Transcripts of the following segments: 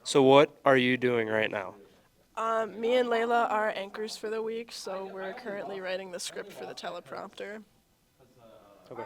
So what are you doing right now? Me and Layla are anchors for the week, so we're currently writing the script for the teleprompter. Okay.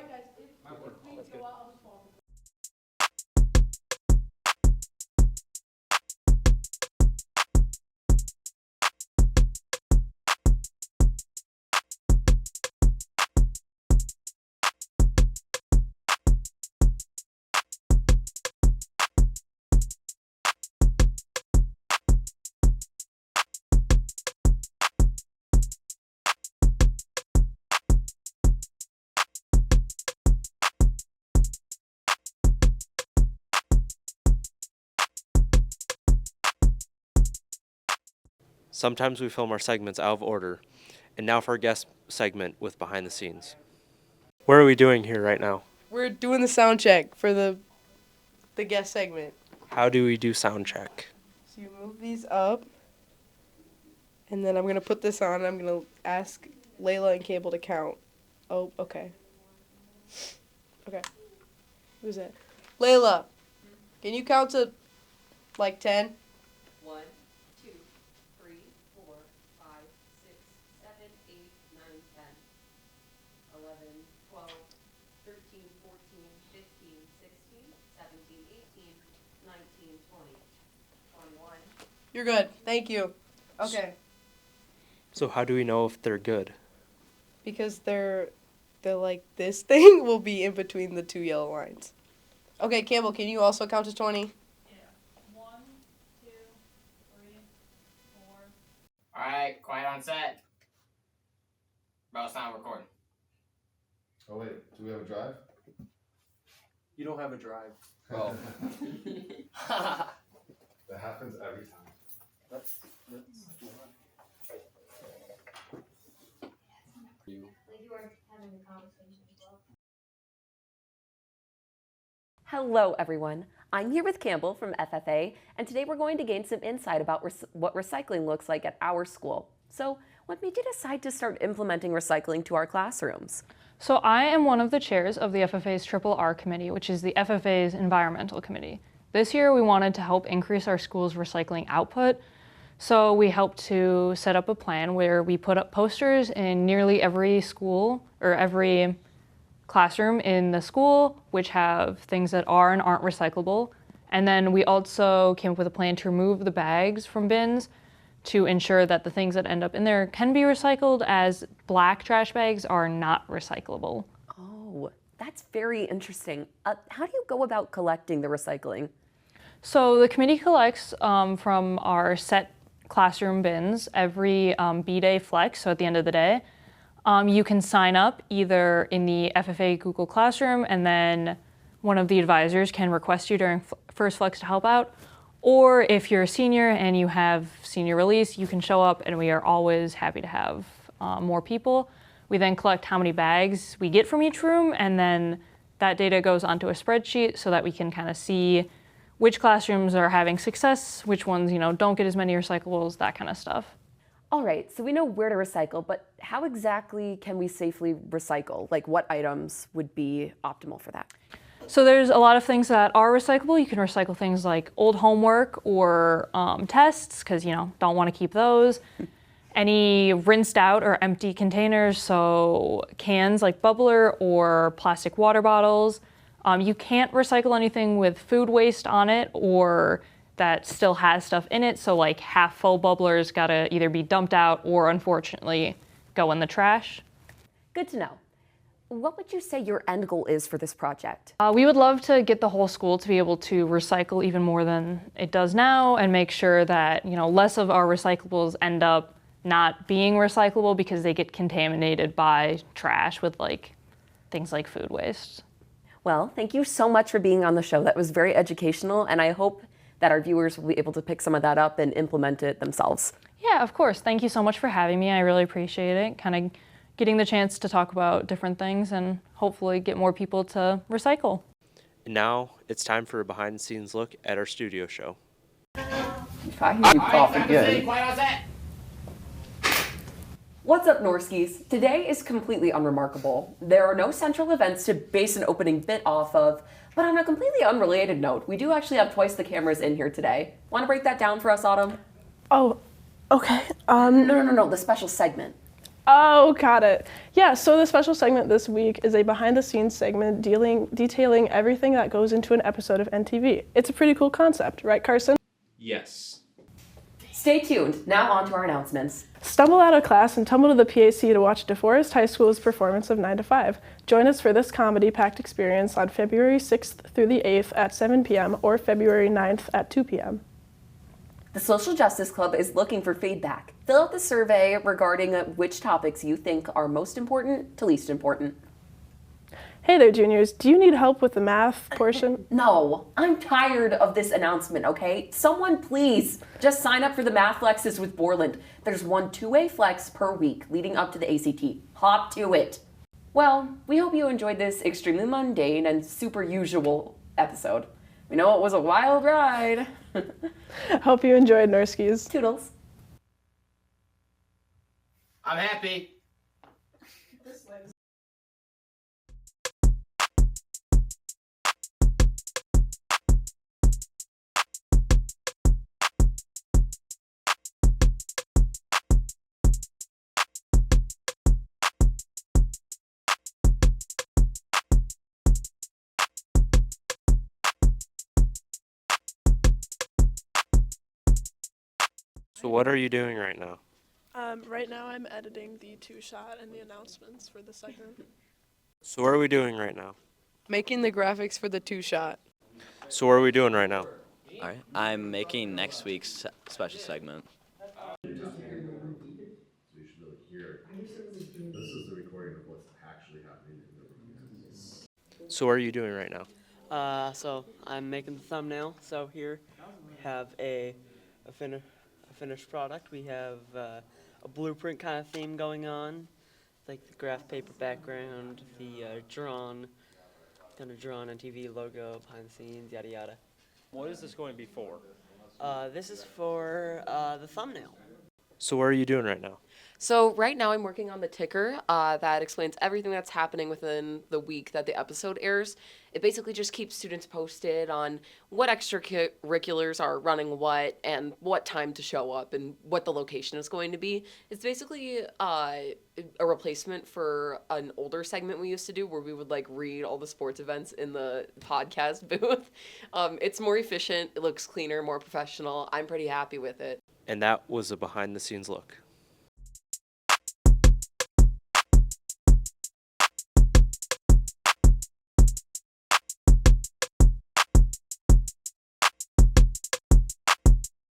Sometimes we film our segments out of order. And now for our guest segment with behind the scenes. What are we doing here right now? We're doing the sound check for the guest segment. How do we do sound check? So you move these up, and then I'm gonna put this on. And I'm gonna ask Layla and Cable to count. Oh, okay. Okay. Who's that? Layla, can you count to like 10? 1, 2, 3, 4, 5, 6, 7, 8, 9, 10, 11, 12, 13, 14, 15, 16, 17, 18, 19, 20, 21. You're good. Thank you. Okay. So how do we know if they're good? Because they're like this thing will be in between the two yellow lines. Okay, Campbell, can you also count to 20? Yeah. 1, 2, 3, 4. Alright, quiet on set. Bro, it's not recording. Oh wait, do we have a drive? You don't have a drive. Bro. That happens every time. That's Hello, everyone. I'm here with Campbell from FFA, and today we're going to gain some insight about what recycling looks like at our school. So, what made you decide to start implementing recycling to our classrooms? So I am one of the chairs of the FFA's Triple R Committee, which is the FFA's Environmental Committee. This year we wanted to help increase our school's recycling output, so we helped to set up a plan where we put up posters in nearly every school or every classroom in the school, which have things that are and aren't recyclable. And then we also came up with a plan to remove the bags from bins to ensure that the things that end up in there can be recycled, as black trash bags are not recyclable. Oh, that's very interesting. How do you go about collecting the recycling? So the committee collects from our set classroom bins every B-Day flex, so at the end of the day. You can sign up either in the FFA Google Classroom, and then one of the advisors can request you during first flex to help out. Or if you're a senior and you have senior release, you can show up, and we are always happy to have more people. We then collect how many bags we get from each room, and then that data goes onto a spreadsheet so that we can kind of see which classrooms are having success, which ones, don't get as many recyclables, that kind of stuff. All right, so we know where to recycle, but how exactly can we safely recycle? Like, what items would be optimal for that? So there's a lot of things that are recyclable. You can recycle things like old homework or tests, because don't want to keep those. Any rinsed out or empty containers, so cans like bubbler or plastic water bottles. You can't recycle anything with food waste on it or that still has stuff in it, so like half full bubblers gotta either be dumped out or unfortunately go in the trash. Good to know. What would you say your end goal is for this project? We would love to get the whole school to be able to recycle even more than it does now, and make sure that less of our recyclables end up not being recyclable because they get contaminated by trash with things like food waste. Well, thank you so much for being on the show. That was very educational, and I hope that our viewers will be able to pick some of that up and implement it themselves. Yeah, of course. Thank you so much for having me. I really appreciate it. Kind of getting the chance to talk about different things and hopefully get more people to recycle. And now it's time for a behind the scenes look at our studio show. If I hear you cough again. Quiet on set. What's up, Norskies? Today is completely unremarkable. There are no central events to base an opening bit off of, But on a completely unrelated note, we do actually have twice the cameras in here today. Want to break that down for us, Autumn? Oh, okay. No, the special segment. Oh, got it. Yeah, so the special segment this week is a behind-the-scenes segment detailing everything that goes into an episode of NTV. It's a pretty cool concept, right, Carsen? Yes. Stay tuned. Now on to our announcements. Stumble out of class and tumble to the PAC to watch DeForest High School's performance of 9 to 5. Join us for this comedy-packed experience on February 6th through the 8th at 7 p.m. or February 9th at 2 p.m. The Social Justice Club is looking for feedback. Fill out the survey regarding which topics you think are most important to least important. Hey there, juniors. Do you need help with the math portion? No, I'm tired of this announcement, okay? Someone please just sign up for the Math Flexes with Borland. There's one two-way flex per week leading up to the ACT. Hop to it. Well, we hope you enjoyed this extremely mundane and super usual episode. We know it was a wild ride. Hope you enjoyed Nurskies. Toodles. I'm happy. So what are you doing right now? Right now I'm editing the two-shot and the announcements for the segment. So what are we doing right now? Making the graphics for the two-shot. So what are we doing right now? All right, I'm making next week's special segment. So you should really hear. This is the recording of what's actually happening in the room. So what are you doing right now? So I'm making the thumbnail. So here we have a finished product. We have a blueprint kind of theme going on, like the graph paper background, the drawn on TV logo, behind the scenes, yada yada. What is this going to be for? This is for the thumbnail. So what are you doing right now? So right now I'm working on the ticker that explains everything that's happening within the week that the episode airs. It basically just keeps students posted on what extracurriculars are running what and what time to show up and what the location is going to be. It's basically a replacement for an older segment we used to do where we would like read all the sports events in the podcast booth. It's more efficient, it looks cleaner, more professional. I'm pretty happy with it. And that was a behind the scenes look.